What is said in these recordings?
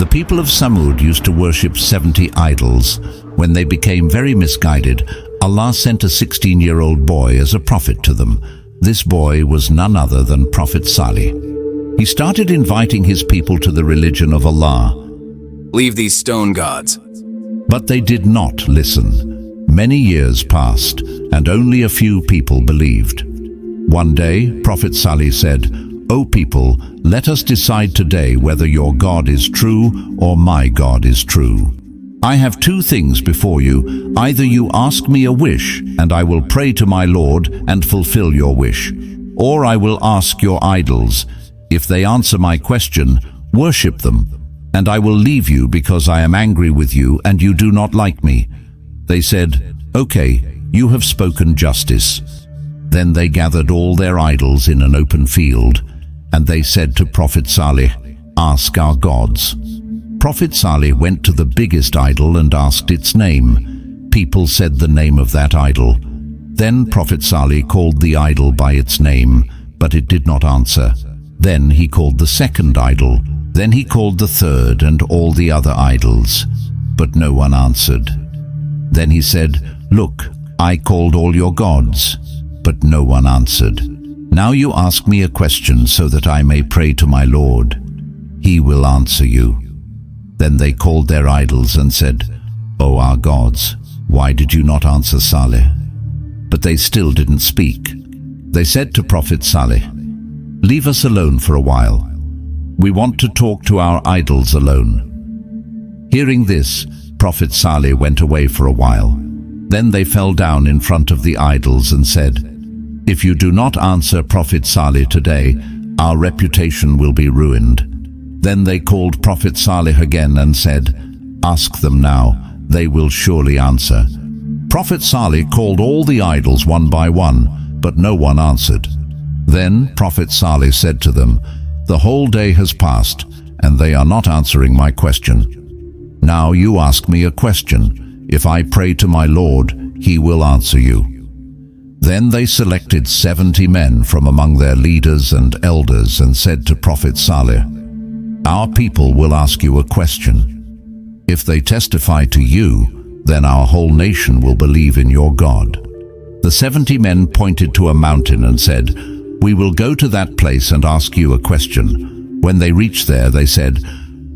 The people of Thamud used to worship 70 idols. When they became very misguided, Allah sent a 16-year-old boy as a prophet to them. This boy was none other than Prophet Salih. He started inviting his people to the religion of Allah. Leave these stone gods. But they did not listen. Many years passed, and only a few people believed. One day, Prophet Salih said, "O people, let us decide today whether your God is true or my God is true. I have two things before you. Either you ask me a wish, and I will pray to my Lord and fulfill your wish, or I will ask your idols. If they answer my question, worship them, and I will leave you because I am angry with you and you do not like me." They said, "Okay, you have spoken justice." Then they gathered all their idols in an open field, and they said to Prophet Salih, "Ask our gods." Prophet Salih went to the biggest idol and asked its name. People said the name of that idol. Then Prophet Salih called the idol by its name, but it did not answer. Then he called the second idol. Then he called the third and all the other idols, but no one answered. Then he said, "Look, I called all your gods, but no one answered. Now you ask me a question so that I may pray to my Lord. He will answer you." Then they called their idols and said, "O our gods, why did you not answer Salih?" But they still didn't speak. They said to Prophet Salih, "Leave us alone for a while. We want to talk to our idols alone." Hearing this, Prophet Salih went away for a while. Then they fell down in front of the idols and said, "If you do not answer Prophet Salih today, our reputation will be ruined." Then they called Prophet Salih again and said, "Ask them now, they will surely answer." Prophet Salih called all the idols one by one, but no one answered. Then Prophet Salih said to them, "The whole day has passed, and they are not answering my question. Now you ask me a question. If I pray to my Lord, he will answer you." Then they selected 70 men from among their leaders and elders and said to Prophet Salih, "Our people will ask you a question. If they testify to you, then our whole nation will believe in your God." The 70 men pointed to a mountain and said, "We will go to that place and ask you a question." When they reached there, they said,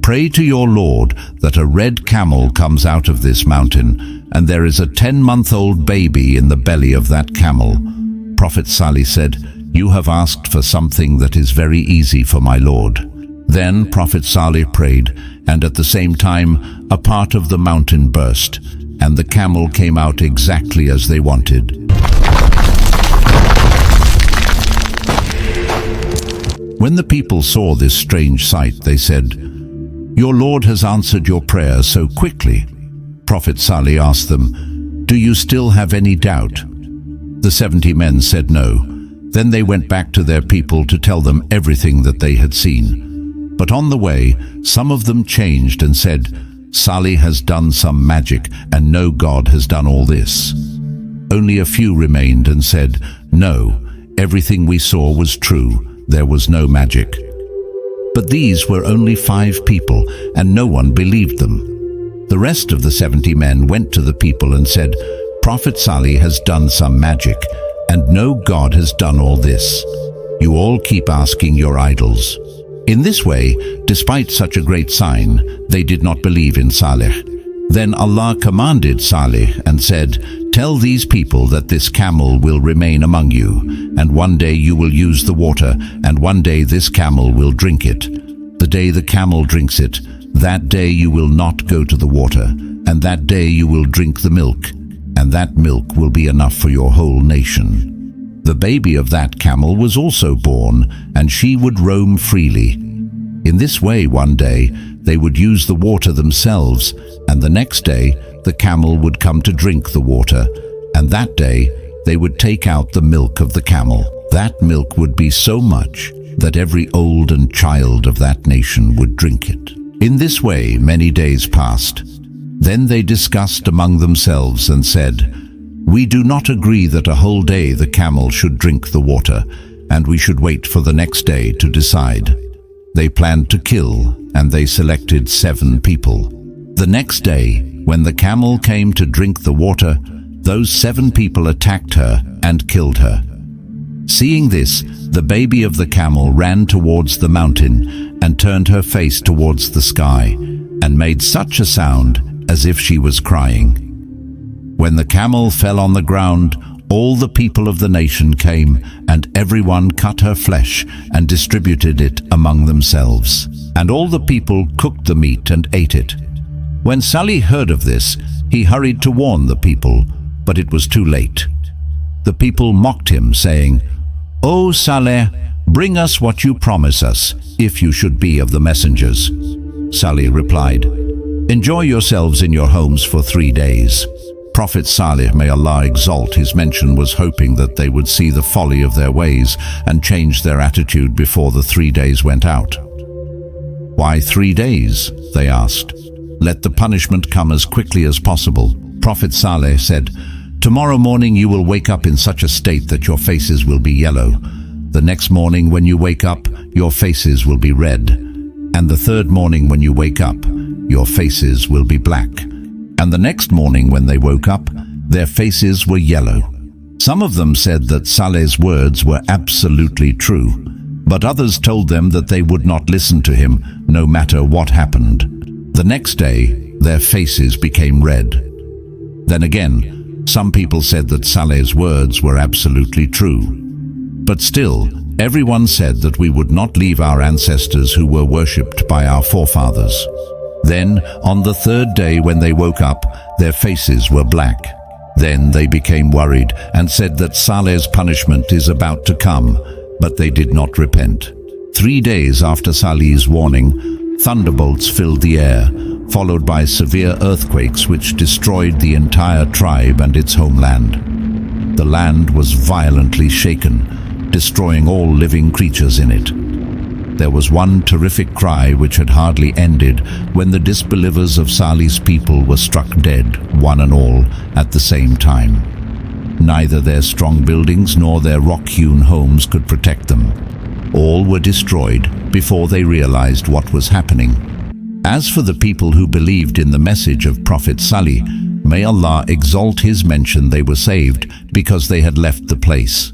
"Pray to your Lord that a red camel comes out of this mountain, and there is a 10-month-old baby in the belly of that camel." Prophet Salih said, "You have asked for something that is very easy for my Lord." Then Prophet Salih prayed, and at the same time a part of the mountain burst, and the camel came out exactly as they wanted. When the people saw this strange sight, they said, "Your Lord has answered your prayer so quickly." Prophet Salih asked them, "Do you still have any doubt?" The 70 men said no. Then they went back to their people to tell them everything that they had seen. But on the way, some of them changed and said, "Salih has done some magic, and no God has done all this." Only a few remained and said, "No, everything we saw was true. There was no magic." But these were only 5 people, and no one believed them. The rest of the 70 men went to the people and said, "Prophet Salih has done some magic, and no God has done all this. You all keep asking your idols." In this way, despite such a great sign, they did not believe in Salih. Then Allah commanded Salih and said, "Tell these people that this camel will remain among you, and one day you will use the water, and one day this camel will drink it. The day the camel drinks it, that day you will not go to the water, and that day you will drink the milk, and that milk will be enough for your whole nation." The baby of that camel was also born, and she would roam freely. In this way, one day, they would use the water themselves, and the next day, the camel would come to drink the water, and that day, they would take out the milk of the camel. That milk would be so much that every old and child of that nation would drink it. In this way, many days passed. Then they discussed among themselves and said, "We do not agree that a whole day the camel should drink the water, and we should wait for the next day to decide." They planned to kill and they selected 7 people. The next day, when the camel came to drink the water, those 7 people attacked her and killed her. Seeing this, the baby of the camel ran towards the mountain and turned her face towards the sky and made such a sound as if she was crying. When the camel fell on the ground, all the people of the nation came, and everyone cut her flesh and distributed it among themselves. And all the people cooked the meat and ate it. When Salih heard of this, he hurried to warn the people, but it was too late. The people mocked him, saying, "O Salih, bring us what you promise us, if you should be of the messengers." Salih replied, "Enjoy yourselves in your homes for 3 days." Prophet Salih, may Allah exalt his mention, was hoping that they would see the folly of their ways and change their attitude before the 3 days went out. "Why 3 days?" they asked. "Let the punishment come as quickly as possible." Prophet Salih said, "Tomorrow morning you will wake up in such a state that your faces will be yellow. The next morning when you wake up, your faces will be red. And the third morning when you wake up, your faces will be black. And the next morning when they woke up, their faces were yellow." Some of them said that Salih's words were absolutely true, but others told them that they would not listen to him no matter what happened. The next day, their faces became red. Then again, some people said that Salih's words were absolutely true. But still, everyone said that we would not leave our ancestors who were worshipped by our forefathers. Then, on the 3rd day when they woke up, their faces were black. Then they became worried and said that Salih's punishment is about to come, but they did not repent. 3 days after Salih's warning, thunderbolts filled the air, followed by severe earthquakes which destroyed the entire tribe and its homeland. The land was violently shaken, destroying all living creatures in it. There was one terrific cry which had hardly ended when the disbelievers of Salih's people were struck dead, one and all, at the same time. Neither their strong buildings nor their rock-hewn homes could protect them. All were destroyed before they realized what was happening. As for the people who believed in the message of Prophet Salih, may Allah exalt his mention, they were saved because they had left the place.